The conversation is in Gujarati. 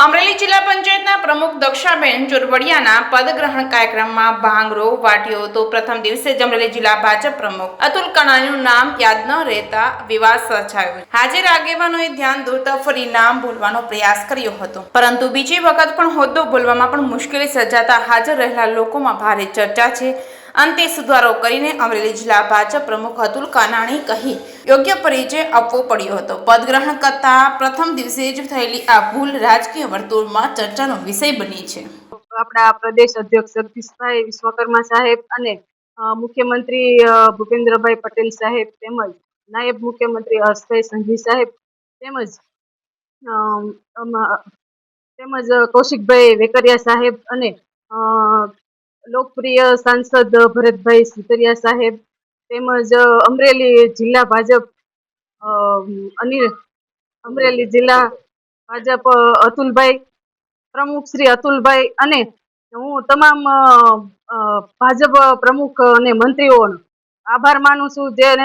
અમરેલી જિલ્લા પંચાયતના પ્રમુખ દક્ષાબેન ચોરવડિયાના પદગ્રહણ કાર્યક્રમમાં ભાંગરો વાટ્યો તો પ્રથમ દિવસે જ અમરેલી જિલ્લા ભાજપ પ્રમુખ અતુલ કણાણીનું નામ યાદ ન રહેતા વિવાદ સર્જાયો। હાજર આગેવાનોએ ધ્યાન દોરતા ફરી નામ બોલવાનો પ્રયાસ કર્યો હતો, પરંતુ બીજી વખત પણ હોદ્દો બોલવામાં પણ મુશ્કેલી સર્જાતા હાજર રહેલા લોકોમાં ભારે ચર્ચા છે। અંતે સુધારો કરીને અમરેલી જિલ્લા ભાજપ પ્રમુખ અતુલ કાનાણી કહી યોગ્ય પરિચય આપવો પડ્યો હતો। પદગ્રહણ કરતા પ્રથમ દિવસે જ થયેલી આ ભૂલ રાજકીય વર્તુળમાં ચર્ચાનો વિષય બની છે। આપણા પ્રદેશ અધ્યક્ષ જગદીશભાઈ વિશ્વકર્મા સાહેબ અને મુખ્યમંત્રી ભૂપેન્દ્રભાઈ પટેલ સાહેબ તેમજ નાયબ મુખ્યમંત્રી હર્ષભાઈ સંઘવી સાહેબ તેમજ કૌશિકભાઈ વેકરિયા સાહેબ અને લોકપ્રિય સાંસદ ભરતભાઈ સુતરિયા સાહેબ તેમજ અમરેલી જિલ્લા ભાજપ અમરેલી જિલ્લા ભાજપ અતુલભાઈ પ્રમુખ શ્રી અતુલભાઈ અને હું તમામ ભાજપ પ્રમુખ અને મંત્રીઓનો આભાર માનું છું, જે